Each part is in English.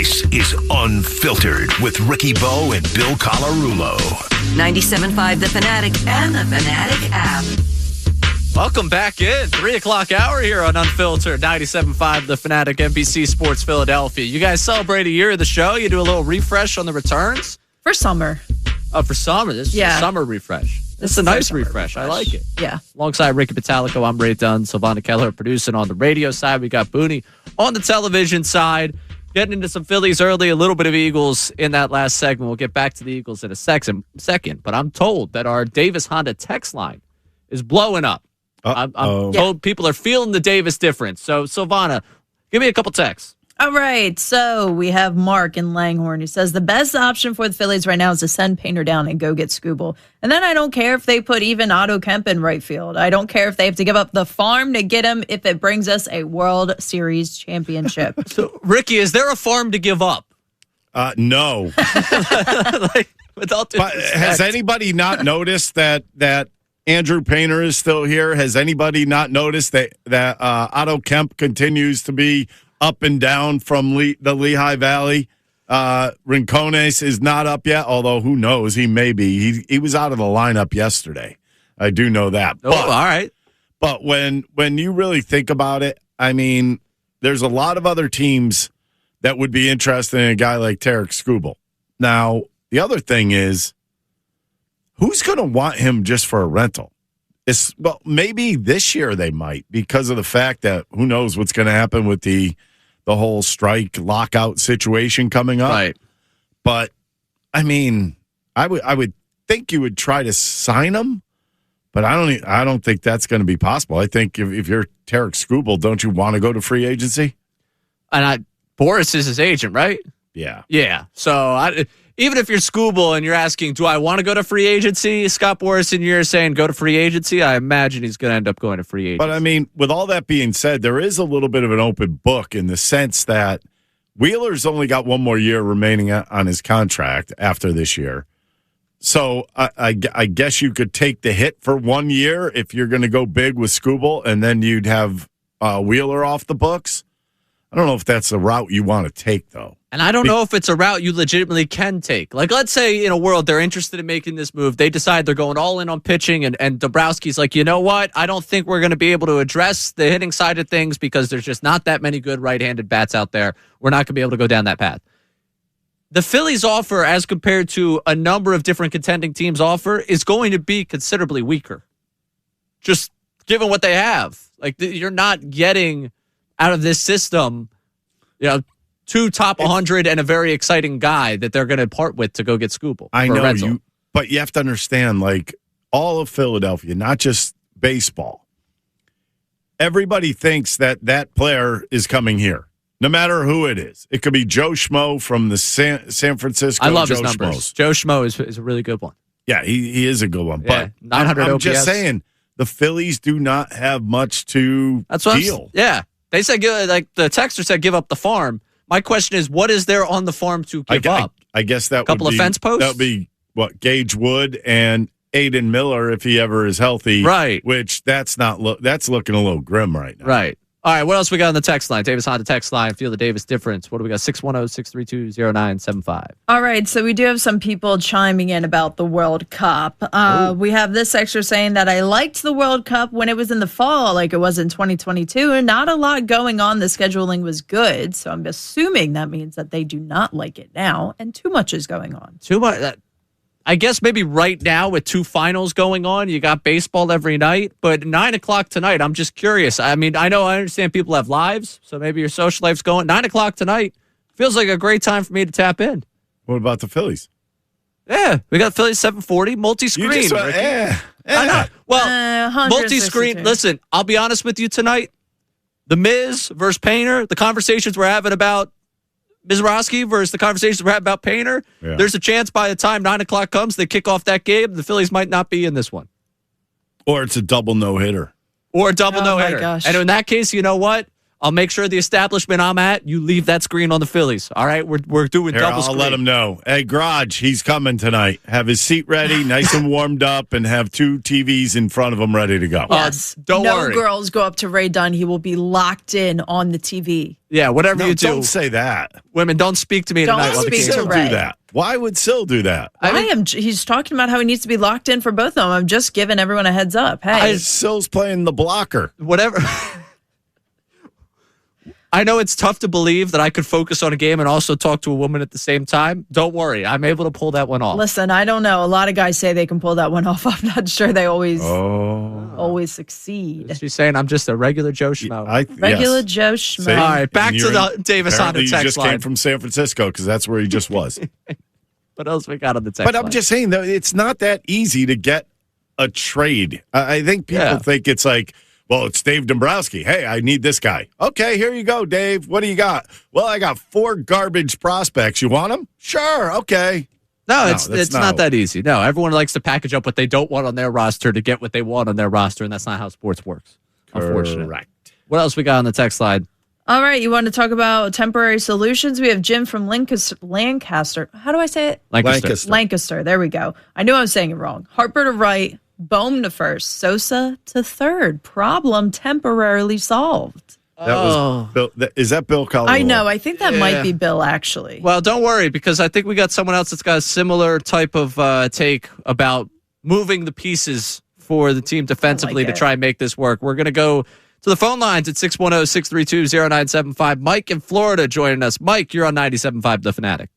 This is Unfiltered with Ricky Bo and Bill Colarulo. 97.5 The Fanatic and the Fanatic app. Welcome back in. 3 o'clock hour here on Unfiltered. 97.5 The Fanatic, NBC Sports Philadelphia. You guys celebrate a year of the show. You do a little refresh on the returns. For summer. Oh, for summer. This is a summer refresh. This is a nice refresh. I like it. Yeah. Alongside Ricky Patalico, I'm Ray Dunn. Sylvana Keller producing on the radio side. We got Booney on the television side. Getting into some Phillies early, a little bit of Eagles in that last segment. We'll get back to the Eagles in a second. But I'm told that our Davis Honda text line is blowing up. I'm told people are feeling the Davis difference. So, Sylvana, give me a couple texts. All right. So we have Mark in Langhorne who says the best option for the Phillies right now is to send Painter down and go get Skubal. And then I don't care if they put even Otto Kemp in right field. I don't care if they have to give up the farm to get him if it brings us a World Series championship. So, Ricky, is there a farm to give up? No. Without but has anybody not noticed that Andrew Painter is still here? Has anybody not noticed that Otto Kemp continues to be up and down from the Lehigh Valley? Rincones is not up yet, although who knows? He may be. He was out of the lineup yesterday. I do know that. Oh, all right. But when you really think about it, I mean, there's a lot of other teams that would be interested in a guy like Tariq Skubal. Now, the other thing is, who's going to want him just for a rental? Well, maybe this year they might, because of the fact that who knows what's going to happen with the whole strike lockout situation coming up. Right. But I mean, I would think you would try to sign him, but I don't think that's going to be possible. I think if you're Tariq Skubal, don't you want to go to free agency? And Boris is his agent, right? Yeah. Yeah. So even if you're Skubal and you're asking, do I want to go to free agency? Scott Boris, and you're saying go to free agency, I imagine he's going to end up going to free agency. But, I mean, with all that being said, there is a little bit of an open book in the sense that Wheeler's only got one more year remaining on his contract after this year. So I guess you could take the hit for 1 year if you're going to go big with Skubal, and then you'd have Wheeler off the books. I don't know if that's the route you want to take, though. And I don't know if it's a route you legitimately can take. Like, let's say in a world they're interested in making this move. They decide they're going all in on pitching, and Dombrowski's like, you know what? I don't think we're going to be able to address the hitting side of things because there's just not that many good right-handed bats out there. We're not going to be able to go down that path. The Phillies' offer, as compared to a number of different contending teams' offer, is going to be considerably weaker. Just given what they have. Like, you're not getting out of this system, two top 100 and a very exciting guy that they're going to part with to go get Skubal. I know but you have to understand, like, all of Philadelphia, not just baseball. Everybody thinks that player is coming here, no matter who it is. It could be Joe Schmo from the San Francisco. I love Joe his numbers. Schmoes. Joe Schmo is a really good one. Yeah, he is a good one. Yeah, but 900 I'm OPS. just saying, the Phillies do not have much to deal. Yeah. They said, like the texter said, give up the farm. My question is, what is there on the farm to give up? I guess that a couple would of fence posts. That would be Gage Wood and Aiden Miller if he ever is healthy. Right. Which that's looking a little grim right now. Right. All right. What else we got on the text line? Davis Honda text line. Feel the Davis difference. What do we got? 610-632-0975. All right. So we do have some people chiming in about the World Cup. We have this extra saying that I liked the World Cup when it was in the fall, like it was in 2022, and not a lot going on. The scheduling was good. So I'm assuming that means that they do not like it now, and too much is going on. Too much. I guess maybe right now with two finals going on, you got baseball every night. But 9 o'clock tonight, I'm just curious. I mean, I understand people have lives, so maybe your social life's going. 9 o'clock tonight feels like a great time for me to tap in. What about the Phillies? Yeah, we got Phillies 740, multi-screen. Well, multi-screen. Listen, I'll be honest with you tonight. The Miz versus Painter, the conversations we're having about Mizrachi versus the conversations we're having about Painter, there's a chance by the time 9 o'clock comes, they kick off that game, the Phillies might not be in this one. Or it's a double no-hitter. Or a double no-hitter. Gosh. And in that case, you know what? I'll make sure the establishment I'm at, you leave that screen on the Phillies. All right, we're doing Here, double I'll screen. let him know. Hey, Garage, he's coming tonight. Have his seat ready, nice and warmed up, and have 2 TVs in front of him ready to go. Yes. Don't no worry. girls go up to Ray Dunn. He will be locked in on the TV. Yeah, whatever you do. Don't say that. Women, don't speak to me Don't tonight. while the speak game's to on. Ray. Do that. Why would Syl do that? He's talking about how he needs to be locked in for both of them. I'm just giving everyone a heads up. Hey, Syl's playing the blocker. Whatever. I know it's tough to believe that I could focus on a game and also talk to a woman at the same time. Don't worry. I'm able to pull that one off. listen, I don't know. A lot of guys say they can pull that one off. I'm not sure they always succeed. She's saying I'm just a regular Joe Schmo. Regular Joe Schmo. See? All right, back And to the Davis on apparently the text you just line. came from San Francisco because that's where he just was. What else we got on the text But line? I'm just saying, though, it's not that easy to get a trade. I think people think it's like, well, it's Dave Dombrowski. Hey, I need this guy. Okay, here you go, Dave. What do you got? Well, I got 4 garbage prospects. You want them? Sure. Okay. No, it's not that easy. No, everyone likes to package up what they don't want on their roster to get what they want on their roster, and that's not how sports works. Unfortunately. Correct. What else we got on the text line? All right, you want to talk about temporary solutions? We have Jim from Lancaster. How do I say it? Lancaster. There we go. I knew I was saying it wrong. Harper to right, Bohm to first, Sosa to third. Problem temporarily solved. That was Bill. Is that Bill Colorado? I know. I think that might be Bill, actually. Well, don't worry, because I think we got someone else that's got a similar type of take about moving the pieces for the team defensively to try and make this work. We're going to go to the phone lines at 610-632-0975. Mike in Florida joining us. Mike, you're on 97.5 The Fanatic.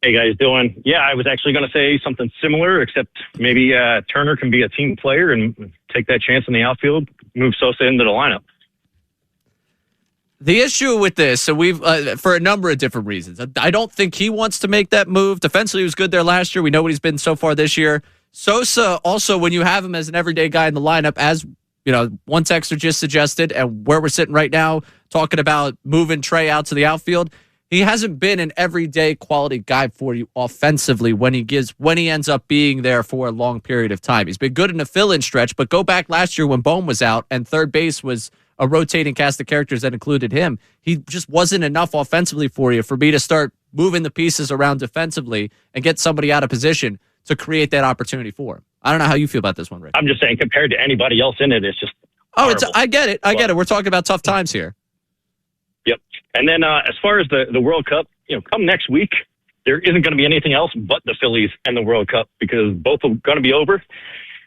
Hey, guys, doing? Yeah, I was actually going to say something similar, except maybe Turner can be a team player and take that chance in the outfield, move Sosa into the lineup. The issue with this, so we've for a number of different reasons. I don't think he wants to make that move. Defensively, he was good there last year. We know what he's been so far this year. Sosa, also, when you have him as an everyday guy in the lineup, as you know, one texter just suggested, and where we're sitting right now, talking about moving Trey out to the outfield, he hasn't been an everyday quality guy for you offensively when he ends up being there for a long period of time. He's been good in a fill-in stretch, but go back last year when Bohm was out and third base was a rotating cast of characters that included him. He just wasn't enough offensively for you for me to start moving the pieces around defensively and get somebody out of position to create that opportunity for him. I don't know how you feel about this one, Rick. I'm just saying, compared to anybody else in it, it's just horrible. I get it. We're talking about tough times here. Yep. And then as far as the World Cup, come next week, there isn't going to be anything else but the Phillies and the World Cup because both are going to be over.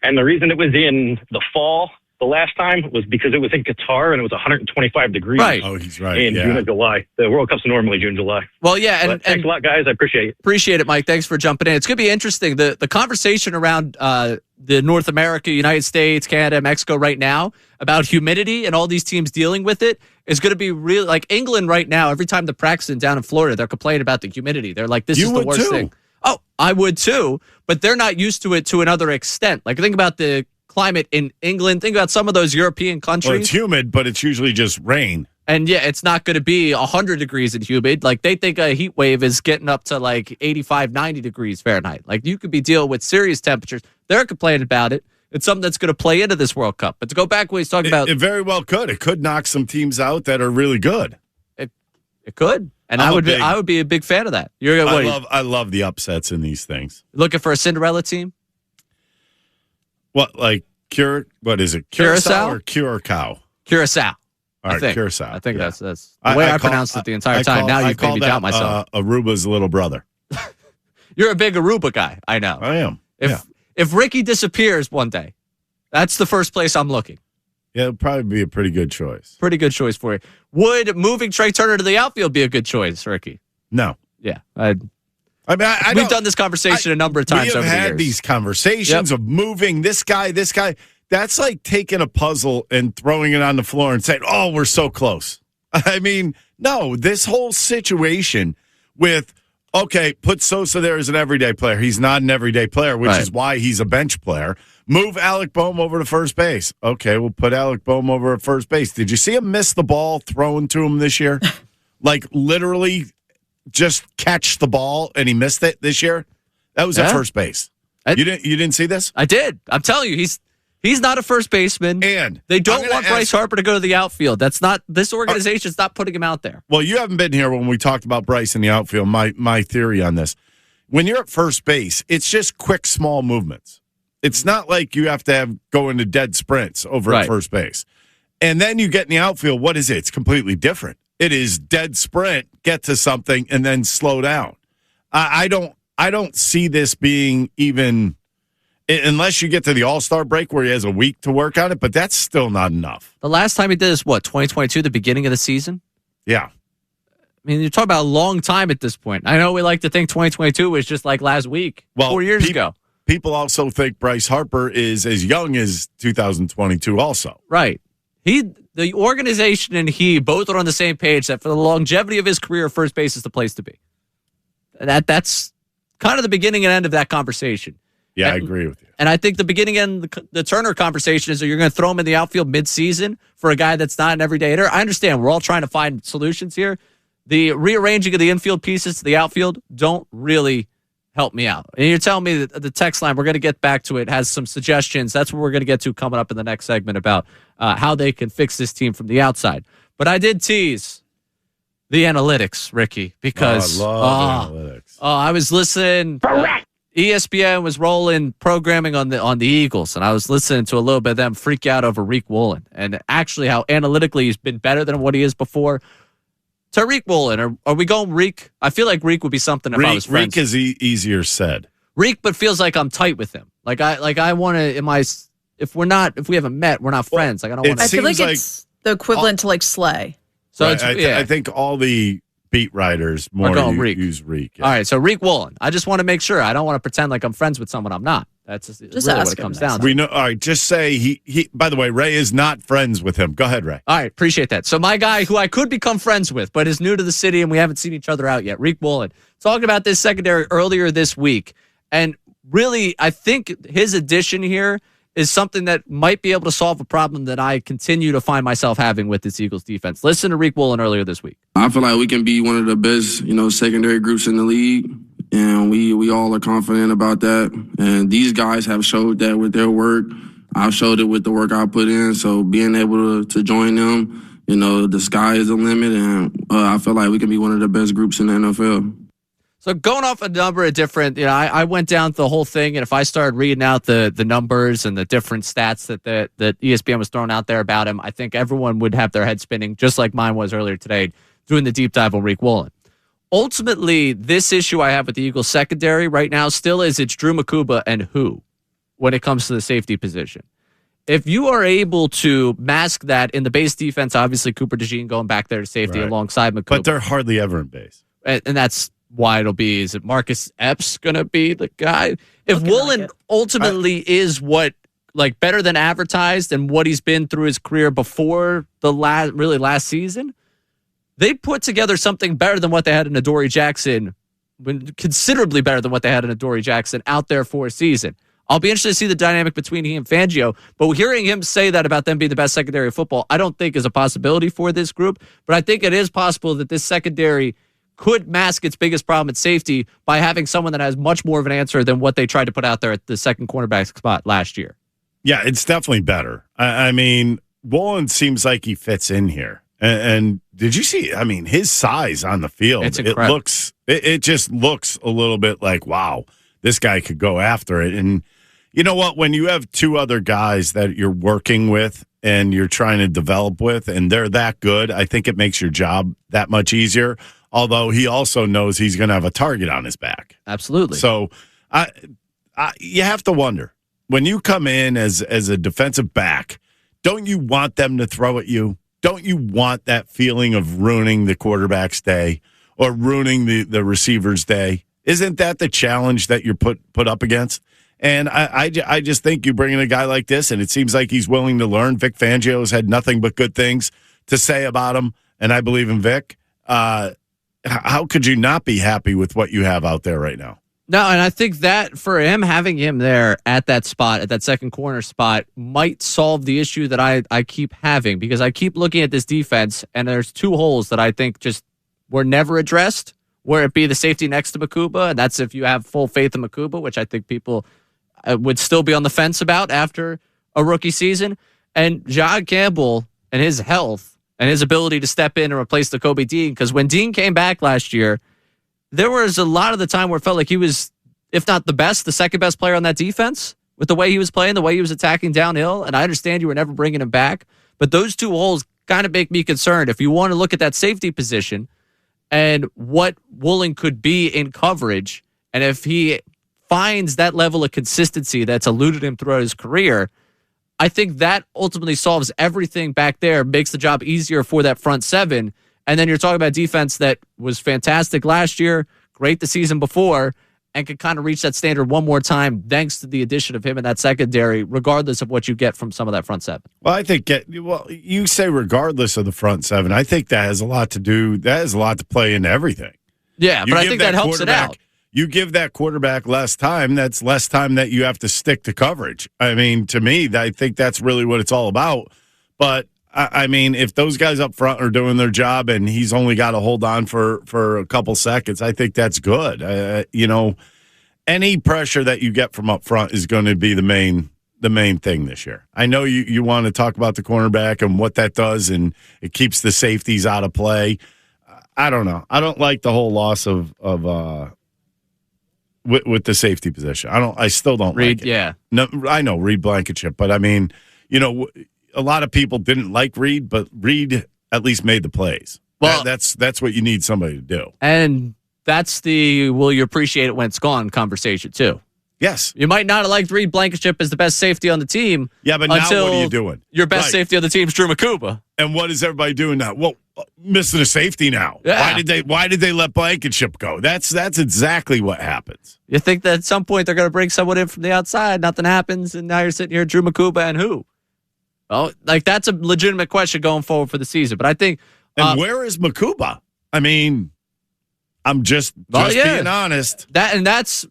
And the reason it was in the fall the last time was because it was in Qatar and it was 125 degrees. Right. Oh, he's right. In June and July. The World Cup's normally June, July. Well, yeah. And thanks a lot, guys. I appreciate it. Appreciate it, Mike. Thanks for jumping in. It's going to be interesting. The conversation around the North America, United States, Canada, Mexico right now about humidity and all these teams dealing with it is going to be real. Like England right now, every time the practicing down in Florida, they're complaining about the humidity. They're like, this is the worst thing. Oh, I would too, but they're not used to it to another extent. Like think about the climate in England. Think about some of those European countries. Well, it's humid, but it's usually just rain. And yeah, it's not going to be 100 degrees and humid. Like they think a heat wave is getting up to like 85, 90 degrees Fahrenheit. Like you could be dealing with serious temperatures. They're complaining about it. It's something that's going to play into this World Cup. But to go back what he's talking about. It very well could. It could knock some teams out that are really good. It could. And I would be a big fan of that. I love the upsets in these things. Looking for a Cinderella team? What, like what is it? Curacao or Curacao? Curacao. All right, Curacao. I think that's the way I pronounced it the entire time. Now you've made me doubt myself. Aruba's little brother. You're a big Aruba guy. I know. I am. If Ricky disappears one day, that's the first place I'm looking. Yeah, it'll probably be a pretty good choice. Pretty good choice for you. Would moving Trey Turner to the outfield be a good choice, Ricky? No. Yeah. We've done this conversation a number of times over the years. We have had these conversations of moving this guy. That's like taking a puzzle and throwing it on the floor and saying, oh, we're so close. I mean, no, this whole situation with, okay, put Sosa there as an everyday player. He's not an everyday player, which is why he's a bench player. Move Alec Bohm over to first base. Okay, we'll put Alec Bohm over at first base. Did you see him miss the ball thrown to him this year? Like literally just catch the ball and he missed it this year? That was at first base. You didn't see this? I did. I'm telling you, He's not a first baseman. And they don't want Bryce Harper to go to the outfield. That's not, this organization's not putting him out there. Well, you haven't been here when we talked about Bryce in the outfield. My theory on this. When you're at first base, it's just quick, small movements. It's not like you have to go into dead sprints over at first base. And then you get in the outfield, what is it? It's completely different. It is dead sprint, get to something, and then slow down. I don't see this being even, unless you get to the All-Star break where he has a week to work on it, but that's still not enough. The last time he did this, 2022, the beginning of the season? Yeah. I mean, you're talking about a long time at this point. I know we like to think 2022 was just like last week, 4 years ago. People also think Bryce Harper is as young as 2022 also. Right. The organization and he both are on the same page that for the longevity of his career, first base is the place to be. That's kind of the beginning and end of that conversation. Yeah, I agree with you. And I think the beginning and the Turner conversation is that you're going to throw him in the outfield mid-season for a guy that's not an everyday hitter. I understand. We're all trying to find solutions here. The rearranging of the infield pieces to the outfield don't really help me out. And you're telling me that the text line, we're going to get back to it, has some suggestions. That's what we're going to get to coming up in the next segment about how they can fix this team from the outside. But I did tease the analytics, Ricky, because I love analytics. I was listening. ESPN was rolling programming on the Eagles, and I was listening to a little bit of them freak out over Tariq Woolen, and actually how analytically he's been better than what he is before. Tariq Woolen, are we going Reek? I feel like Reek would be something if I was friends. Reek is easier said. Reek, but feels like I'm tight with him. Like I want to. If we haven't met, we're not friends. Like I don't want to. I feel like it's the equivalent to like Slay. So right, I think all the beat writers more use Reek. Yeah. All right, so Tariq Woolen. I just want to make sure. I don't want to pretend like I'm friends with someone I'm not. That's just really what it comes down to. We know. All right, just say he. By the way, Ray is not friends with him. Go ahead, Ray. All right, appreciate that. So my guy, who I could become friends with, but is new to the city and we haven't seen each other out yet, Tariq Woolen, talking about this secondary earlier this week, and really, I think his addition here is something that might be able to solve a problem that I continue to find myself having with this Eagles defense. Listen to Tariq Woolen earlier this week. I feel like we can be one of the best, secondary groups in the league, and we all are confident about that. And these guys have showed that with their work. I've showed it with the work I put in. So being able to join them, the sky is the limit, and I feel like we can be one of the best groups in the NFL. So going off a number of different, I went down the whole thing, and if I started reading out the numbers and the different stats that ESPN was throwing out there about him, I think everyone would have their head spinning, just like mine was earlier today, doing the deep dive on Tariq Woolen. Ultimately, this issue I have with the Eagles secondary right now still is it's Drew Makuba and who when it comes to the safety position. If you are able to mask that in the base defense, obviously Cooper DeJean going back there to safety alongside Makuba. But they're hardly ever in base. And that's why it'll be, is it Marcus Epps going to be the guy? If Woolen ultimately is what, better than advertised and what he's been through his career before the last season, they put together something better than what they had in Adoree Jackson, considerably better than what they had in Adoree Jackson out there for a season. I'll be interested to see the dynamic between he and Fangio, but hearing him say that about them being the best secondary of football, I don't think is a possibility for this group, but I think it is possible that this secondary could mask its biggest problem at safety by having someone that has much more of an answer than what they tried to put out there at the second cornerback spot last year. Yeah, it's definitely better. I mean, Woolen seems like he fits in here. And did you see, his size on the field, it just looks a little bit like, wow, this guy could go after it. And you know what? When you have two other guys that you're working with and you're trying to develop with, and they're that good, I think it makes your job that much easier. Although he also knows he's going to have a target on his back. Absolutely. So you have to wonder, when you come in as a defensive back, don't you want them to throw at you? Don't you want that feeling of ruining the quarterback's day or ruining the receiver's day? Isn't that the challenge that you're put up against? And I just think you bring in a guy like this, and it seems like he's willing to learn. Vic Fangio has had nothing but good things to say about him, and I believe in Vic. How could you not be happy with what you have out there right now? No, and I think that for him, having him there at that spot, at that second corner spot, might solve the issue that I keep having, because I keep looking at this defense, and there's two holes that I think just were never addressed, where it be the safety next to Makuba, and that's if you have full faith in Makuba, which I think people would still be on the fence about after a rookie season. And John Campbell and his health and his ability to step in and replace the Kobe Dean, because when Dean came back last year, there was a lot of the time where it felt like he was, if not the best, the second best player on that defense with the way he was playing, the way he was attacking downhill. And I understand you were never bringing him back, but those two holes kind of make me concerned. If you want to look at that safety position and what Woolen could be in coverage, and if he finds that level of consistency that's eluded him throughout his career, I think that ultimately solves everything back there, makes the job easier for that front seven. And then you're talking about defense that was fantastic last year, great the season before, and could kind of reach that standard one more time thanks to the addition of him in that secondary, regardless of what you get from some of that front seven. Well, I think, you say regardless of the front seven, I think that has a lot to play into everything. Yeah, but I think that helps it out. You give that quarterback less time, that's less time that you have to stick to coverage. I mean, to me, I think that's really what it's all about. But, I mean, if those guys up front are doing their job and he's only got to hold on for a couple seconds, I think that's good. Any pressure that you get from up front is going to be the main thing this year. I know you want to talk about the cornerback and what that does, and it keeps the safeties out of play. I don't know. I don't like the whole loss of with the safety position. I still don't Reed, like it. Yeah. No, I know Reed Blankenship, but I mean, a lot of people didn't like Reed, but Reed at least made the plays. Well, that's what you need somebody to do. And that's the will you appreciate it when it's gone conversation too. Yes. You might not have liked Reed Blankenship as the best safety on the team. Yeah, but now what are you doing? Your best safety on the team is Drew Makuba. And what is everybody doing now? Well, missing a safety now. Yeah. Why did they let Blankenship go? That's exactly what happens. You think that at some point they're going to bring someone in from the outside, nothing happens, and now you're sitting here, Drew Makuba and who? Well, that's a legitimate question going forward for the season. But I think... And where is Makuba? I mean, I'm just being honest. That's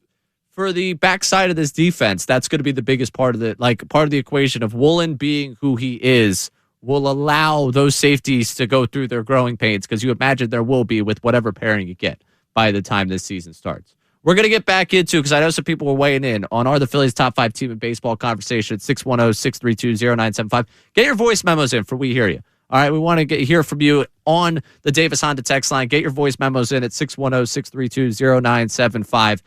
for the backside of this defense. That's going to be the biggest part of the equation of Woolen being who he is will allow those safeties to go through their growing pains, because you imagine there will be with whatever pairing you get by the time this season starts. We're going to get back into, because I know some people were weighing in on Are the Phillies top 5 team in baseball conversation at 610-632-0975. Get your voice memos in for We Hear You. All right, we want to hear from you on the Davis Honda text line. Get your voice memos in at 610-632-0975.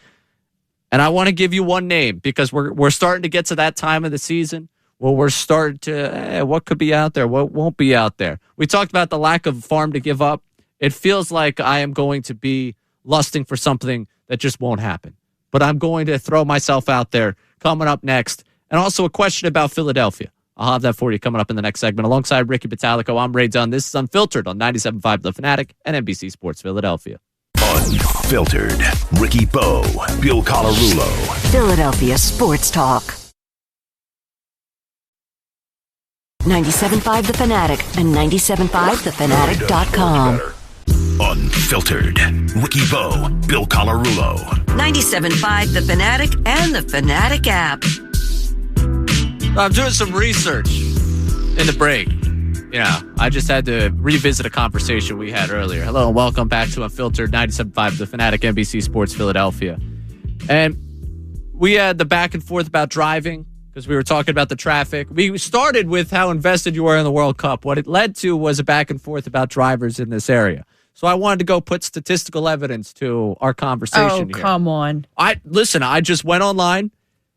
And I want to give you one name, because we're starting to get to that time of the season where we're starting to, what could be out there, what won't be out there. We talked about the lack of farm to give up. It feels like I am going to be lusting for something that just won't happen. But I'm going to throw myself out there coming up next. And also a question about Philadelphia. I'll have that for you coming up in the next segment. Alongside Ricky Batalico, I'm Ray Dunn. This is Unfiltered on 97.5 The Fanatic and NBC Sports Philadelphia. Unfiltered. Ricky Bo, Bill Colarulo. Philadelphia Sports Talk. 97.5 The Fanatic and 97.5thefanatic.com. Unfiltered. Ricky Bo, Bill Colarulo. 97.5 The Fanatic and the Fanatic app. I'm doing some research in the break. I just had to revisit a conversation we had earlier. Hello and welcome back to Unfiltered 97.5 The Fanatic, NBC Sports Philadelphia. And we had the back and forth about driving, because we were talking about the traffic. We started with how invested you were in the World Cup. What it led to was a back and forth about drivers in this area. So I wanted to go put statistical evidence to our conversation here. Oh, come on. I just went online,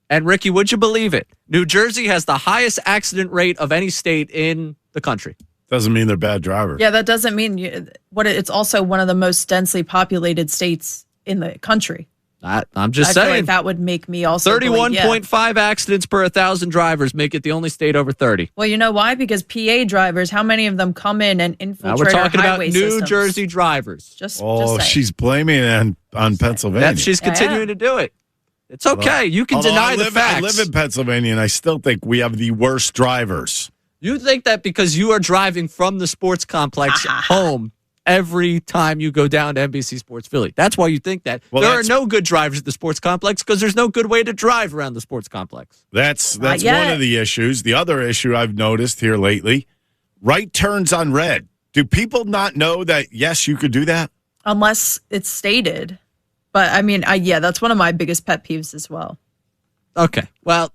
and Ricky, would you believe it? New Jersey has the highest accident rate of any state in the country. Doesn't mean they're bad drivers. Yeah, that doesn't mean it's also one of the most densely populated states in the country. I'm just I feel saying. like that would make me also 31.5 accidents per 1,000 drivers make it the only state over 30. Well, you know why? Because PA drivers, how many of them come in and infiltrate we're talking our about highway New systems? Jersey drivers. Just she's blaming it on Pennsylvania. She's continuing to do it. It's okay. You can deny the facts. I live in Pennsylvania, and I still think we have the worst drivers. You think that because you are driving from the sports complex home every time you go down to NBC Sports Philly. That's why you think that. Well, there are no good drivers at the sports complex because there's no good way to drive around the sports complex. That's one of the issues. The other issue I've noticed here lately, right turns on red. Do people not know that, yes, you could do that? Unless it's stated. But, I mean, that's one of my biggest pet peeves as well. Okay. Well,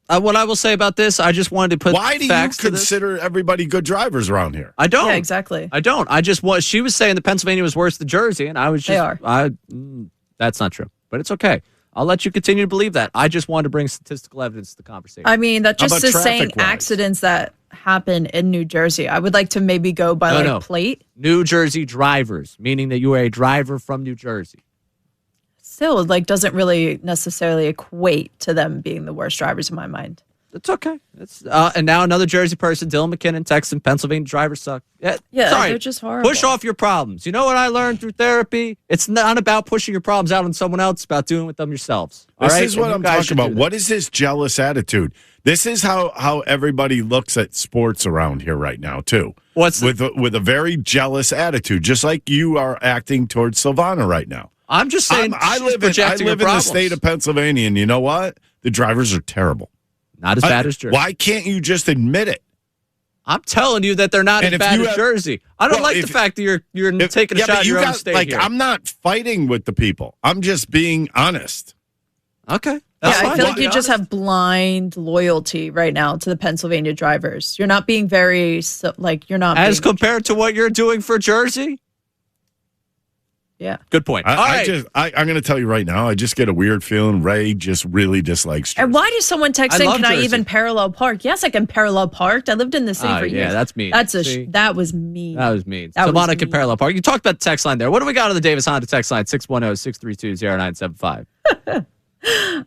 What I will say about this, I just wanted to put Why do you facts to this. consider everybody good drivers around here? I don't. Yeah, exactly. I don't. She was saying that Pennsylvania was worse than Jersey, and I was just. They are. That's not true, but it's okay. I'll let you continue to believe that. I just wanted to bring statistical evidence to the conversation. I mean, that How just about is saying traffic-wise? accidents that happen in New Jersey. I would like to maybe go by No. plate. New Jersey drivers, meaning that you are a driver from New Jersey. Still, doesn't really necessarily equate to them being the worst drivers in my mind. It's okay. And now another Jersey person, Dylan McKinnon, texting Pennsylvania drivers suck. Yeah, sorry. they're just horrible. Push off your problems. You know what I learned through therapy? It's not about pushing your problems out on someone else. It's about doing with them yourselves. All This right? is what And you I'm guys talking should do about. that. What is this jealous attitude? This is how everybody looks at sports around here right now, too. What's with a very jealous attitude, just like you are acting towards Silvana right now. I'm just saying. I she's live in projecting her the problems. state of Pennsylvania, and you know what? The drivers are terrible. Not as bad as Jersey. Why can't you just admit it? I'm telling you that they're not And as if bad you as have- Jersey. I don't like the fact that you're taking a shot but at you your own got, state here. I'm not fighting with the people. I'm just being honest. Okay. Yeah, That's I fine. feel like Be you just honest. have blind loyalty right now to the Pennsylvania drivers. You're not being very, you're not. As being, compared to what you're doing for Jersey? yeah. Good point. All right. I'm going to tell you right now, I just get a weird feeling Ray just really dislikes Jersey. And why does someone text I in, love can I Jersey. even parallel park? Yes, I can parallel park. I lived in the city for years. Yeah, that's mean. That was mean. That was mean. That was Savannah mean. can parallel park. You talked about the text line there. What do we got on the Davis Honda text line? 610-632-0975.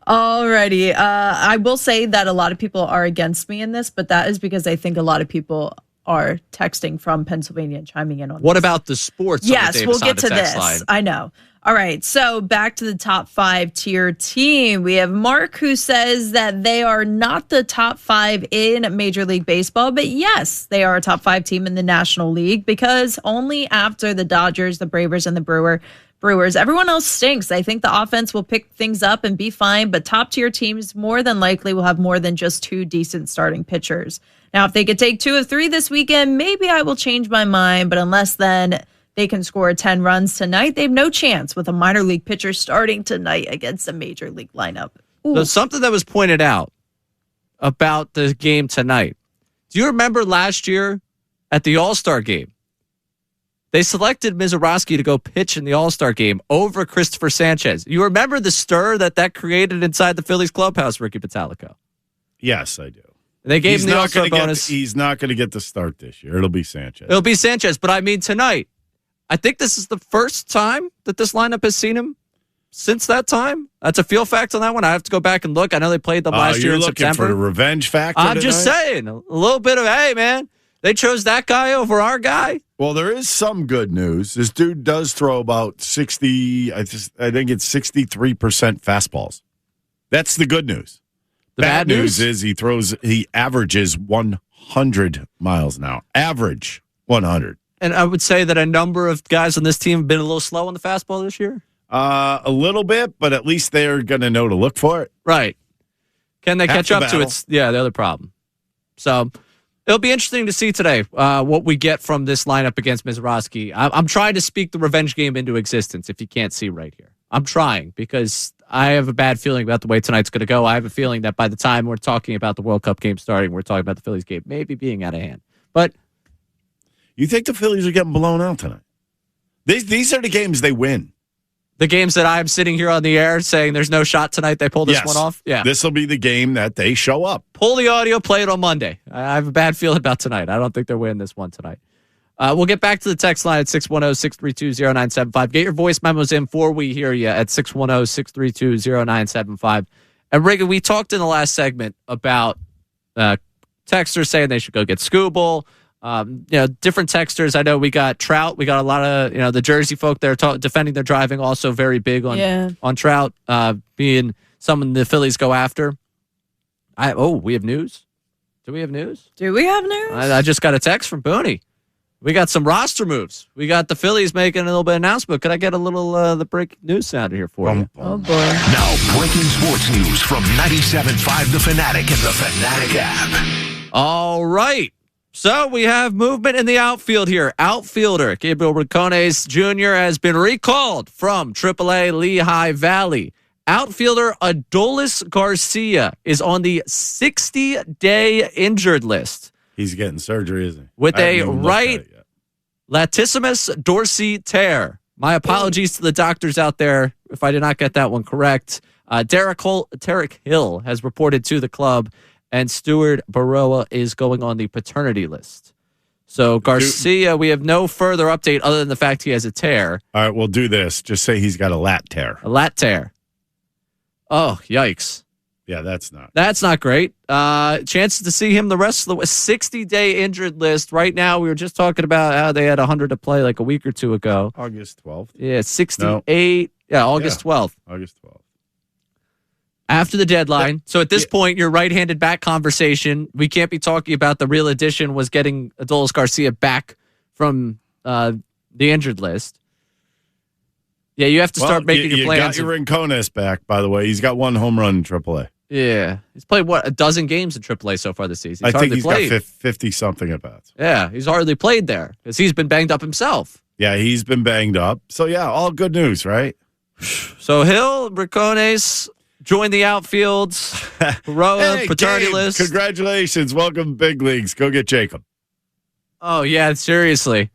Alrighty. I will say that a lot of people are against me in this, but that is because I think a lot of people are texting from Pennsylvania and chiming in on What this. about the sports? Yes, on the we'll Davis get to Honda text this. line? I know. All right, so back to the top 5 tier team. We have Mark, who says that they are not the top 5 in Major League Baseball, but yes, they are a top 5 team in the National League because only after the Dodgers, the Bravers, and the Brewers, everyone else stinks. I think the offense will pick things up and be fine, but top tier teams more than likely will have more than just 2 decent starting pitchers. Now, if they could take 2 of 3 this weekend, maybe I will change my mind, but unless then they can score 10 runs tonight, they have no chance with a minor league pitcher starting tonight against a major league lineup. Ooh. So something that was pointed out about the game tonight. Do you remember last year at the All-Star game? They selected Mizorowski to go pitch in the All-Star game over Christopher Sanchez. You remember the stir that created inside the Phillies clubhouse, Ricky Patalico? Yes, I do. They gave him the All-Star gonna bonus. He's not going to get the start this year. It'll be Sanchez. It'll be Sanchez, but I mean tonight. I think this is the first time that this lineup has seen him since that time. That's a feel fact on that one. I have to go back and look. I know they played them last year in looking September. for the revenge factor I'm just tonight? saying, a little bit of, hey, man, they chose that guy over our guy. Well, there is some good news. This dude does throw about 60, I think it's 63% fastballs. That's the good news. The bad news is he averages 100 miles an hour. Average 100. And I would say that a number of guys on this team have been a little slow on the fastball this year. A little bit, but at least they're going to know to look for it. Right. Can they Half catch the up to battle. it? Yeah, the other problem. So it'll be interesting to see today what we get from this lineup against Mizorowski. I'm trying to speak the revenge game into existence, if you can't see right here. I'm trying because I have a bad feeling about the way tonight's going to go. I have a feeling that by the time we're talking about the World Cup game starting, we're talking about the Phillies game maybe being out of hand. But You think the Phillies are getting blown out tonight? These are the games they win. the games that I'm sitting here on the air saying there's no shot tonight, they pull this Yes. one off. Yeah. This will be the game that they show up. Pull the audio, play it on Monday. I have a bad feeling about tonight. I don't think they're winning this one tonight. We'll get back to the text line at 610-632-0975. Get your voice memos in before we hear you at 610-632-0975. And Reagan, we talked in the last segment about texters saying they should go get Scooble. Different texters. I know we got Trout. We got a lot of, the Jersey folk there defending their driving, also very big on Trout being someone the Phillies go after. We have news. Do we have news? Do we have news? I just got a text from Booney. We got some roster moves. We got the Phillies making a little bit of announcement. Could I get a little the breaking news sounder here for you? Oh, boy. Now, breaking sports news from 97.5 The Fanatic and the Fanatic app. All right. So we have movement in the outfield here. Outfielder Gabriel Rincones Jr. has been recalled from AAA Lehigh Valley Outfielder Adolis Garcia is on the 60-day injured list He's getting surgery, isn't he? with I haven't a even looked at right it yet. latissimus dorsi tear. My apologies to the doctors out there if I did not get that one correct. Tariq Hill has reported to the club, and Stuart Baroa is going on the paternity list. So Garcia, we have no further update other than the fact he has a tear. All right, we'll do this. Just say he's got a lat tear. A lat tear. Oh, yikes. Yeah, that's not. That's not great. Chances to see him the rest of the 60-day injured list. Right now, we were just talking about how they had 100 to play like a week or two ago. August 12th. Yeah, 68. No. Yeah, August 12th. August 12th. After the deadline. So at this point, your right-handed back conversation, we can't be talking about the real addition was getting Adolis Garcia back from the injured list. Yeah, you have to start making your plans. You got your Rincones back, by the way. He's got 1 home run in AAA. Yeah. He's played, a dozen games in AAA so far this season. I think he's got 50-something at bats. Yeah, he's hardly played there because he's been banged up himself. Yeah, he's been banged up. So, yeah, all good news, right? So Hill, Rincones, join the outfield. Baroa, paternity Gabe, list. Congratulations. Welcome to Big Leagues. Go get Jacob. Oh, yeah, seriously.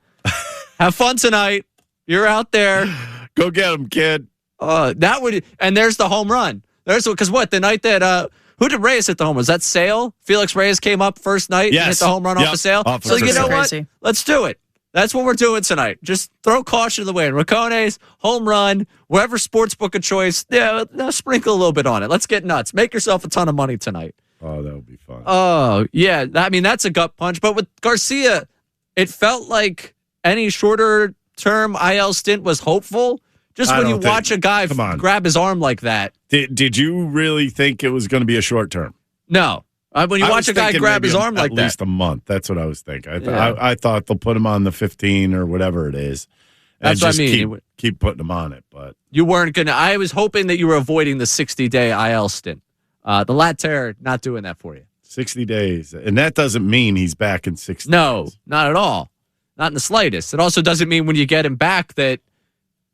Have fun tonight. You're out there. Go get him, kid. That would, and there's the home run. Because the night that who did Reyes hit the home run? Was that Sale? Felix Reyes came up first night and hit the home run off of Sale. So you know what? Let's do it. That's what we're doing tonight. Just throw caution to the wind. Rincones, home run, wherever sportsbook of choice. Yeah, sprinkle a little bit on it. Let's get nuts. Make yourself a ton of money tonight. Oh, that would be fun. Oh, yeah. I mean, that's a gut punch. But with Garcia, it felt like any shorter term IL stint was hopeful. Just when you watch a guy grab his arm like that. Did you really think it was going to be a short term? No. When you watch a guy grab his arm like that. At least a month. That's what I was thinking. I thought they'll put him on the 15 or whatever it is. And that's what I mean. Keep putting him on it. But you weren't going to. I was hoping that you were avoiding the 60-day IL stint. The lat tear, not doing that for you. 60 days. And that doesn't mean he's back in 60 days. No, not at all. Not in the slightest. It also doesn't mean when you get him back that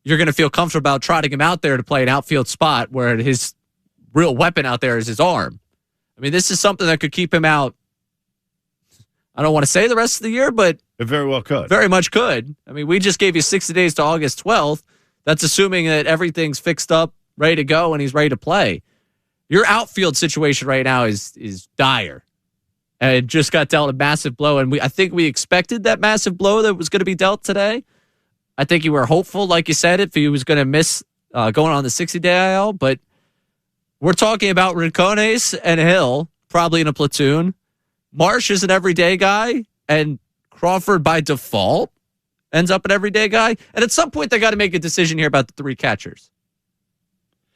you're going to feel comfortable about trotting him out there to play an outfield spot where his real weapon out there is his arm. I mean, this is something that could keep him out. I don't want to say the rest of the year, but it very well could. Very much could. I mean, we just gave you 60 days to August 12th. That's assuming that everything's fixed up, ready to go, and he's ready to play. Your outfield situation right now is dire. And it just got dealt a massive blow, and I think we expected that massive blow that was going to be dealt today. I think you were hopeful, like you said, if he was going to miss going on the 60-day IL, but we're talking about Rincones and Hill, probably in a platoon. Marsh is an everyday guy, and Crawford, by default, ends up an everyday guy. And at some point, they got to make a decision here about the 3 catchers.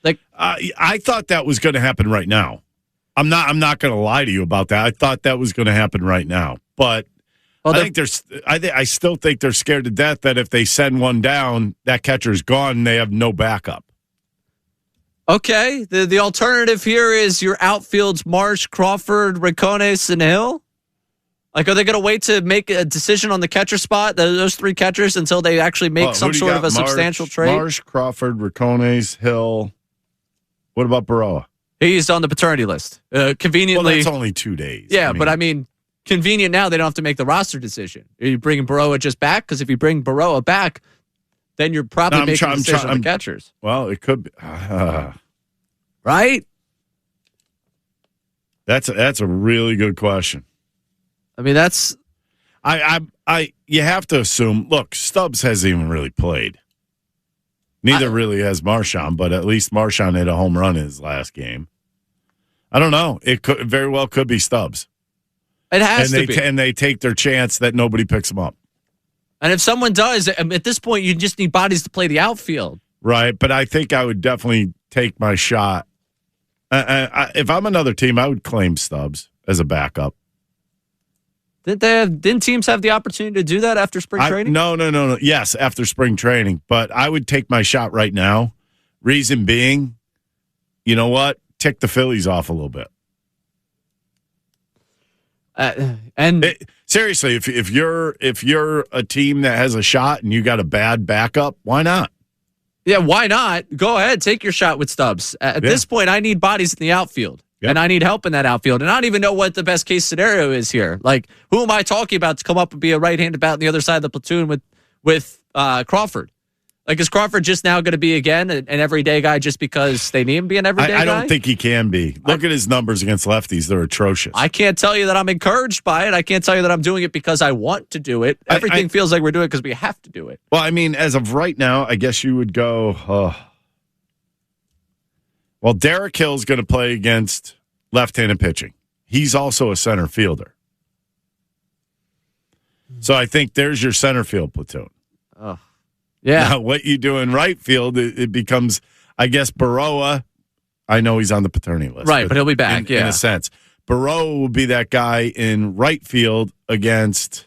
Like I thought that was going to happen right now. I'm not going to lie to you about that. I thought that was going to happen right now, but I still think they're scared to death that if they send one down, that catcher's gone and they have no backup. Okay. The alternative here is your outfield's Marsh, Crawford, Rincones, and Hill. Like, are they going to wait to make a decision on the catcher spot, those 3 catchers, until they actually make some sort of a substantial trade? Marsh, Crawford, Rincones, Hill. What about Baroa? He's on the paternity list. Conveniently. Well, that's only 2 days. Yeah, but I mean, convenient now, they don't have to make the roster decision. Are you bringing Baroa just back? Because if you bring Baroa back, then you're probably making a decision on the catchers. Well, it could be. Right? That's a really good question. I mean, that's... You have to assume, look, Stubbs hasn't even really played. Neither really has Marchand, but at least Marchand hit a home run in his last game. I don't know. It very well could be Stubbs. It has to be. And they take their chance that nobody picks them up. And if someone does, at this point, you just need bodies to play the outfield. Right, but I think I would definitely take my shot. If I'm another team, I would claim Stubbs as a backup. Didn't teams have the opportunity to do that after spring training? No. Yes, after spring training. But I would take my shot right now. Reason being, you know what? Tick the Phillies off a little bit. Seriously, if you're a team that has a shot and you got a bad backup, why not? Yeah, why not? Go ahead, take your shot with Stubbs. At this point, I need bodies in the outfield, and I need help in that outfield. And I don't even know what the best case scenario is here. Like, who am I talking about to come up and be a right-handed bat on the other side of the platoon with Crawford? Like, is Crawford just now going to be, again, an everyday guy just because they need him to be an everyday guy? I don't think he can be. Look at his numbers against lefties. They're atrocious. I can't tell you that I'm encouraged by it. I can't tell you that I'm doing it because I want to do it. Everything feels like we're doing it because we have to do it. Well, I mean, as of right now, I guess you would go, well, Derek Hill's going to play against left-handed pitching. He's also a center fielder. So I think there's your center field platoon. Oh. Yeah. Now, what you do in right field, it becomes, I guess, Baroa. I know he's on the paternity list. Right, but he'll be back, in a sense. Baroa will be that guy in right field against...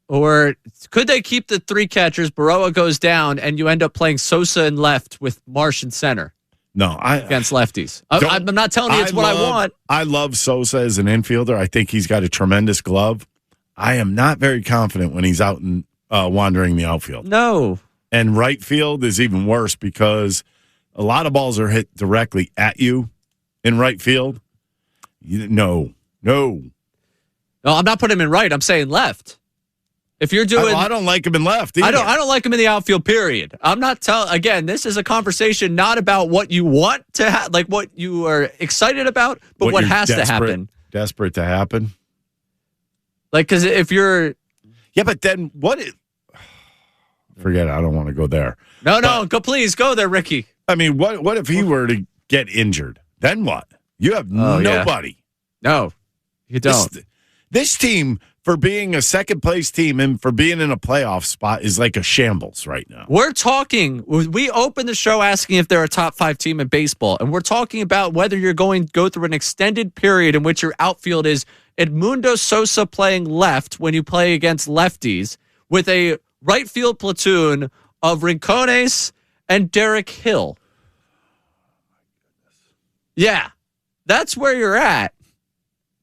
Or could they keep the three catchers? Baroa goes down, and you end up playing Sosa in left with Marsh in center. No, against lefties. I'm not telling you it's what I want. I love Sosa as an infielder. I think he's got a tremendous glove. I am not very confident when he's out and wandering the outfield. No. And right field is even worse because a lot of balls are hit directly at you in right field. No. No, I'm not putting him in right. I'm saying left. If you're doing, I don't like him in left either. I don't like him in the outfield. Period. I'm not telling. Again, this is a conversation not about what you want to have, like what you are excited about, but what has to happen. Desperate to happen. Like, because if you're, yeah, but then what? Forget it. I don't want to go there. No, please go there, Ricky. I mean, what if he were to get injured? Then what? You have nobody. Yeah. No, you don't. This team, for being a second place team and for being in a playoff spot, is like a shambles right now. We're talking, we opened the show asking if they're a top 5 team in baseball, and we're talking about whether you're going to go through an extended period in which your outfield is Edmundo Sosa playing left when you play against lefties with a right field platoon of Rincones and Derek Hill. Yeah, that's where you're at.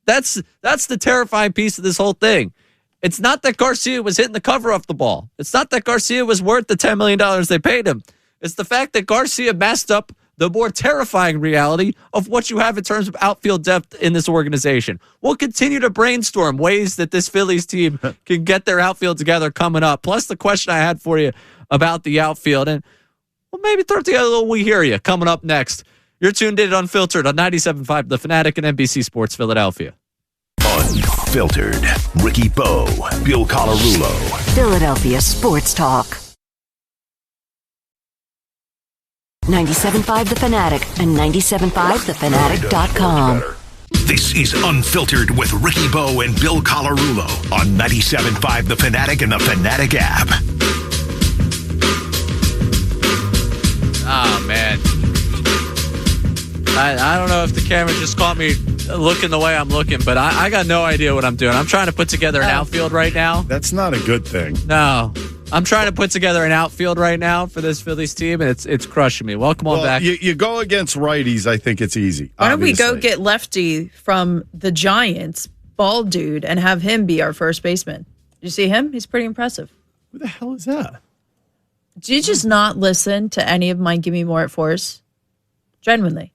That's the terrifying piece of this whole thing. It's not that Garcia was hitting the cover off the ball. It's not that Garcia was worth the $10 million they paid him. It's the fact that Garcia messed up the more terrifying reality of what you have in terms of outfield depth in this organization. We'll continue to brainstorm ways that this Phillies team can get their outfield together coming up. Plus the question I had for you about the outfield. And well, maybe throw together a little We Hear You coming up next. You're tuned in Unfiltered on 97.5 The Fanatic and NBC Sports Philadelphia. Unfiltered. Ricky Bo, Bill Colarulo. Philadelphia Sports Talk. 97.5 The Fanatic and 97.5thefanatic.com. This is Unfiltered with Ricky Bo and Bill Colarulo on 97.5 The Fanatic and the Fanatic app. Oh, man. I don't know if the camera just caught me looking the way I'm looking, but I got no idea what I'm doing. I'm trying to put together an outfield right now. That's not a good thing. No. I'm trying to put together an outfield right now for this Phillies team, and it's crushing me. Welcome on back. You go against righties, I think it's easy. Why don't we go get Lefty from the Giants, bald dude, and have him be our first baseman? Did you see him? He's pretty impressive. Who the hell is that? Did you just not listen to any of my Give Me More at Force? Genuinely.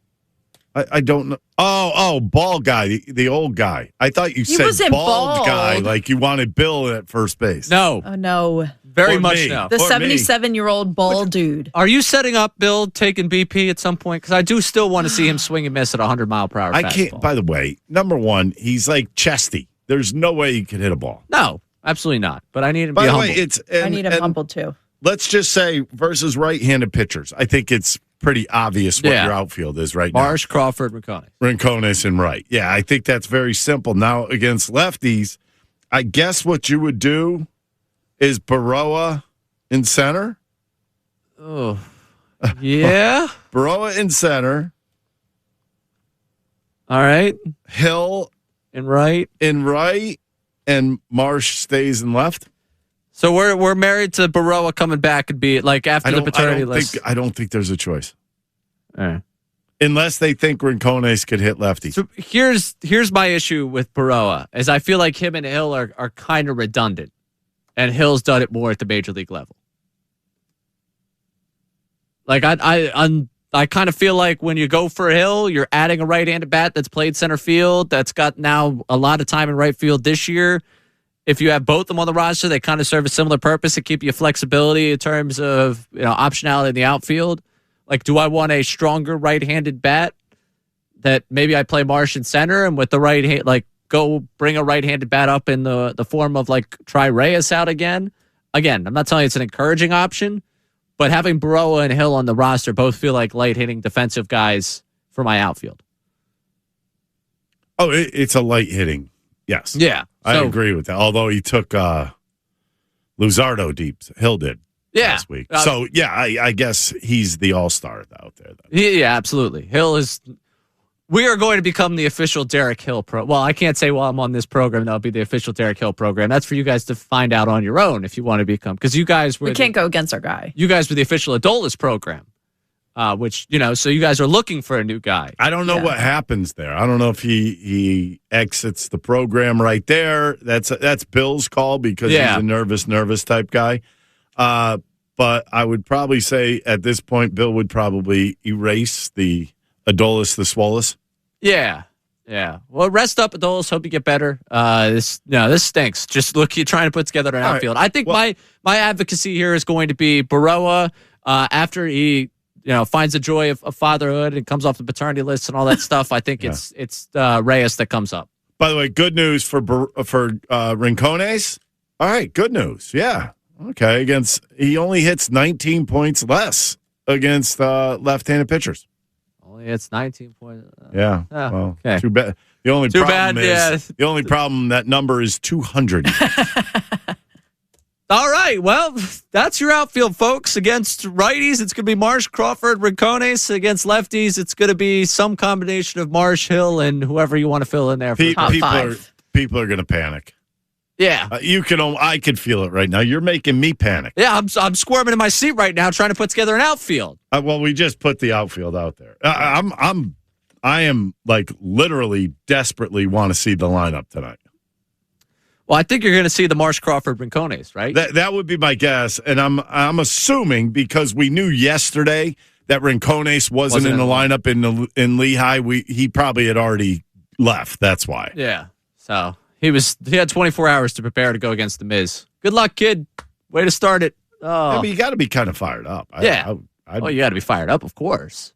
I don't know. Oh, bald guy, the old guy. I thought you said bald guy, like you wanted Bill at first base. No. Oh, no. Very much no. The 77-year-old bald dude. Are you setting up Bill taking BP at some point? Because I do still want to see him swing and miss at 100-mile-per-hour fastball. I can't. By the way, number one, he's like chesty. There's no way he could hit a ball. No, absolutely not. But I need him to be humble. I need him humbled too. Let's just say versus right-handed pitchers. I think it's pretty obvious what your outfield is right now. Marsh, Crawford, Rincones, and right. Yeah, I think that's very simple. Now, against lefties, I guess what you would do is Baroa in center. Oh, yeah. Baroa in center. All right. Hill in right. And Marsh stays in left. So we're married to Baroa coming back and be like after the paternity list. I don't think there's a choice. All right. Unless they think Rincones could hit lefty. So here's my issue with Baroa is I feel like him and Hill are kind of redundant. And Hill's done it more at the major league level. Like I kind of feel like when you go for Hill, you're adding a right-handed bat that's played center field, that's got now a lot of time in right field this year. If you have both of them on the roster, they kind of serve a similar purpose to keep you flexibility in terms of optionality in the outfield. Like, do I want a stronger right-handed bat that maybe I play Marsh in center and with the right hand, like go bring a right-handed bat up in the form of like try Reyes out again? Again, I'm not telling you it's an encouraging option. But having Baroa and Hill on the roster both feel like light-hitting defensive guys for my outfield. Oh, it's a light-hitting, yes. Yeah. I agree with that. Although he took Luzardo deep. Hill did last week. So, yeah, I guess he's the all-star out there. Yeah, absolutely. Hill is... We are going to become the official Derek Hill pro. Well, I can't say while I'm on this program that'll be the official Derek Hill program. That's for you guys to find out on your own if you want to become. Because you guys were... We can't go against our guy. You guys were the official Adolis program, which, so you guys are looking for a new guy. I don't know what happens there. I don't know if he exits the program right there. That's Bill's call because he's a nervous type guy. But I would probably say at this point, Bill would probably erase the Adolis the Swolus. Yeah. Well, rest up, Adolis. Hope you get better. This stinks. Just look, you're trying to put together an outfield. Right. I think my advocacy here is going to be Baroa after he finds the joy of fatherhood and comes off the paternity list and all that stuff. I think it's Reyes that comes up. By the way, good news for Rincones. All right, good news. Yeah. Okay. He only hits 19 points less against left-handed pitchers. It's 19 points. Yeah. Well, okay. Too bad. The only problem that number is 200. All right. Well, that's your outfield, folks. Against righties, it's going to be Marsh, Crawford, Rincones. Against lefties, it's going to be some combination of Marsh, Hill, and whoever you want to fill in there. For People are going to panic. Yeah. I could feel it right now. You're making me panic. Yeah, I'm squirming in my seat right now trying to put together an outfield. Well, we just put the outfield out there. I am like literally desperately want to see the lineup tonight. Well, I think you're going to see the Marsh, Crawford, Rincones, right? That would be my guess, and I'm assuming because we knew yesterday that Rincones wasn't in the lineup in Lehigh. He probably had already left. That's why. Yeah. So. He had 24 hours to prepare to go against the Miz. Good luck, kid. Way to start it. Oh, I mean, you got to be kind of fired up. You got to be fired up, of course.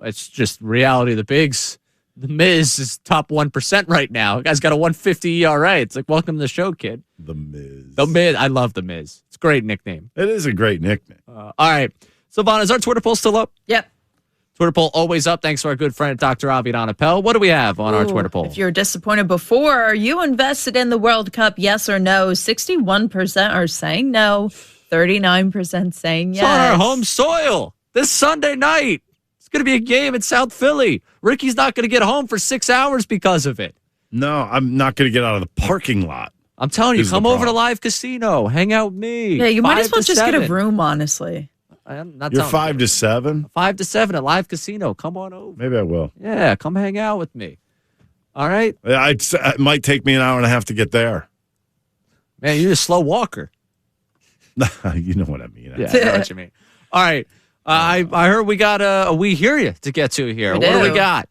It's just reality of the bigs. The Miz is top 1% right now. The guy's got a 150 ERA. It's like, welcome to the show, kid. The Miz. I love the Miz. It's a great nickname. It is a great nickname. All right. Silvana, is our Twitter poll still up? Yep. Twitter poll always up. Thanks to our good friend, Dr. Avidan Appel. What do we have on our Twitter poll? If you're disappointed before, are you invested in the World Cup? Yes or no? 61% are saying no. 39% saying yes. It's on our home soil this Sunday night. It's going to be a game in South Philly. Ricky's not going to get home for 6 hours because of it. No, I'm not going to get out of the parking lot. I'm telling you, come over to Live Casino. Hang out with me. Yeah, you might as well just get a room, honestly. You're 5 to 7? 5 to 7 at Live Casino. Come on over. Maybe I will. Yeah, come hang out with me. All right? It might take me an hour and a half to get there. Man, you're a slow walker. You know what I mean. Yeah, I know what you mean. All right. I heard we got a We Hear You to get to here. What do we got?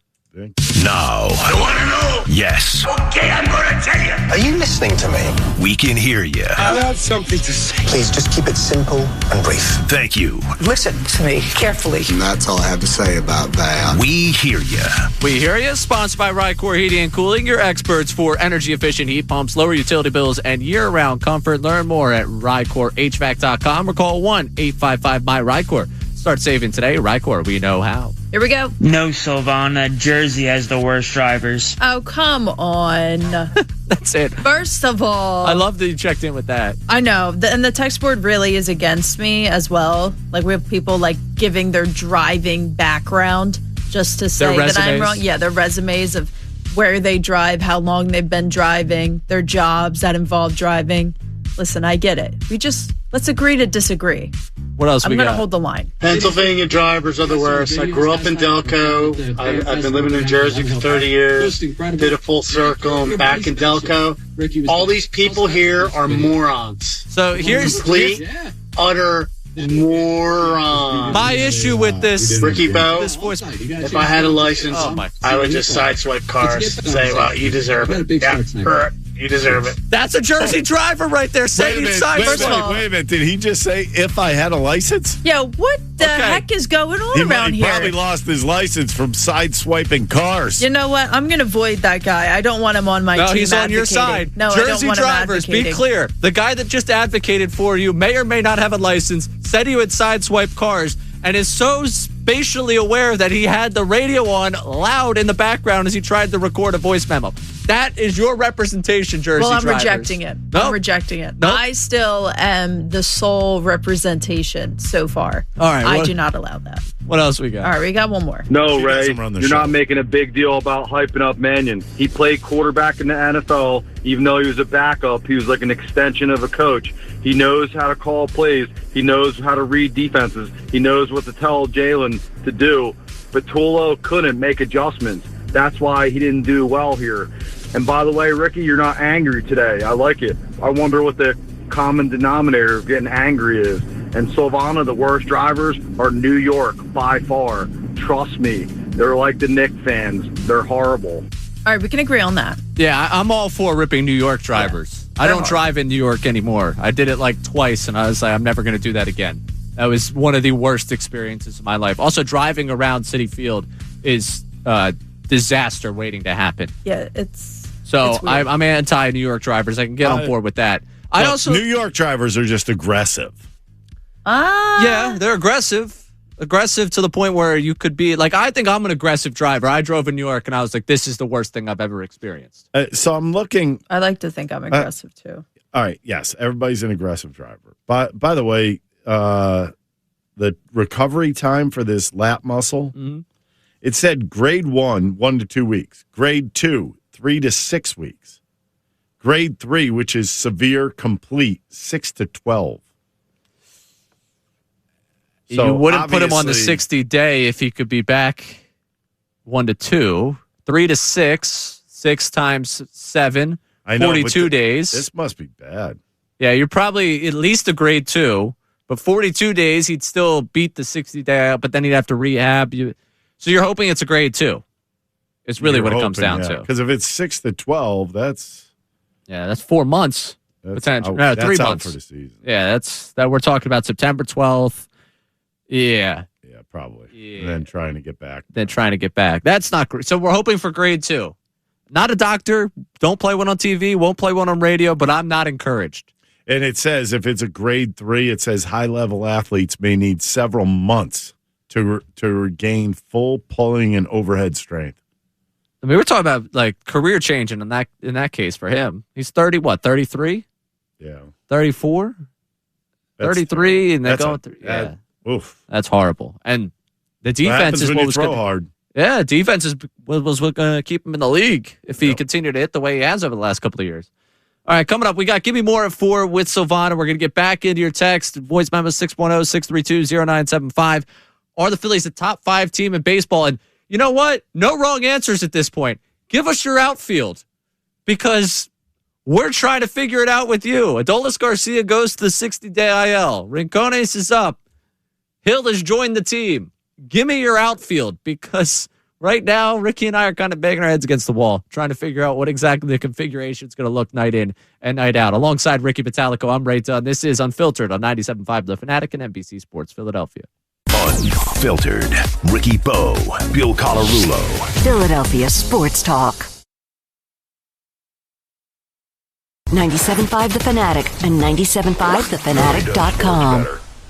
Now. I want to know. Yes. Okay, I'm going to tell you. Are you listening to me? We can hear you. I have something to say. Please just keep it simple and brief. Thank you. Listen to me carefully. And that's all I have to say about that. We hear you. We Hear You, sponsored by Rycor Heating and Cooling, your experts for energy-efficient heat pumps, lower utility bills, and year-round comfort. Learn more at RycorHVAC.com or call 1-855-MY-RYCOR. Start saving today. Rycor, we know how. Here we go. No, Silvana. Jersey has the worst drivers. Oh, come on. That's it. First of all, I love that you checked in with that. I know. And the text board really is against me as well. Like, we have people, like, giving their driving background just to say that I'm wrong. Yeah, their resumes of where they drive, how long they've been driving, their jobs that involve driving. Listen, I get it. Let's agree to disagree. What else I'm going to hold the line. Pennsylvania drivers are the worst. I grew up in Delco. I've been living in Jersey for 30 years. Did a full circle. I'm back in Delco. All these people here are morons. So here's complete, utter moron. My issue with this, Ricky Bo, this voice. if I had a license, I would just sideswipe cars and say, well, you deserve it. Yeah, you deserve it. That's a Jersey driver right there saying you sideswipe. Wait a minute. Did he just say, if I had a license? Yeah, what the heck is going on around He here? probably lost his license from sideswiping cars. You know what? I'm going to void that guy. I don't want him on my team. No, he's on your side. No, Jersey I don't want drivers, him be clear. The guy that just advocated for you may or may not have a license, said he would sideswipe cars, and is so spatially aware that he had the radio on loud in the background as he tried to record a voice memo. That is your representation, Jersey Well, I'm drivers. rejecting it. Nope. I'm rejecting it. Nope. I still am the sole representation so far. All right, I do not allow that. What else we got? All right, we got one more. No, She Ray, doesn't run the you're show. not making a big deal about hyping up Mannion. He played quarterback in the NFL. Even though he was a backup, he was like an extension of a coach. He knows how to call plays. He knows how to read defenses. He knows what to tell Jalen to do. But Tulo couldn't make adjustments. That's why he didn't do well here. And by the way, Ricky, you're not angry today. I like it. I wonder what the common denominator of getting angry is. And Silvana, the worst drivers are New York by far. Trust me. They're like the Knicks fans. They're horrible. All right, we can agree on that. Yeah, I'm all for ripping New York drivers. I don't drive in New York anymore. I did it like twice, and I was like, I'm never going to do that again. That was one of the worst experiences of my life. Also, driving around Citi Field is disaster waiting to happen. Yeah, it's So it's weird. I'm anti-New York drivers. I can get on board with that. I also New York drivers are just aggressive. Yeah, they're aggressive. Aggressive to the point where you could be like, I think I'm an aggressive driver. I drove in New York and I was like, this is the worst thing I've ever experienced. So I'm looking. I like to think I'm aggressive too. All right. Yes, everybody's an aggressive driver. But by the way, the recovery time for this lat muscle, it said grade 1 to 2 weeks. Grade 2, 3 to 6 weeks. Grade 3, which is severe complete, 6 to 12. So you wouldn't put him on the obviously- 60-day if he could be back 1 to 2, 3 to 6, 6 times 7, I know, 42 days. This must be bad. Yeah, you're probably at least a grade 2, but 42 days, he'd still beat the 60-day out, but then he'd have to rehab. So you're hoping it's a grade 2. It's really You're what it comes hoping, down to. Because if it's 6 to 12, that's 4 months. Potential. No, 3 that's out months for the season. Yeah, that we're talking about September 12th. Yeah. Yeah, probably. Yeah. And then trying to get back. That's not great. So we're hoping for grade 2. Not a doctor. Don't play one on TV. Won't play one on radio, but I'm not encouraged. And it says if it's a grade 3, it says high-level athletes may need several months to regain full pulling and overhead strength. I mean, we're talking about like career changing in that case for him. He's 33? Yeah. 34? 33 and they're going through. Yeah. Oof. That's horrible. And the defense is what was throw hard. Yeah, defense was going to keep him in the league if he continued to hit the way he has over the last couple of years. All right, coming up, we got Give Me More at 4 with Silvana. We're going to get back into your text. Voice memo 610-632-0975. Are the Phillies the top 5 team in baseball? And you know what? No wrong answers at this point. Give us your outfield because we're trying to figure it out with you. Adolis Garcia goes to the 60-day IL. Rincones is up. Hill has joined the team. Give me your outfield because right now, Ricky and I are kind of banging our heads against the wall, trying to figure out what exactly the configuration is going to look night in and night out. Alongside Ricky Metallico, I'm Ray Dunn. This is Unfiltered on 97.5 The Fanatic and NBC Sports Philadelphia. Unfiltered. Ricky Bo, Bill Colarulo. Philadelphia Sports Talk. 97.5 The Fanatic and 97.5thefanatic.com.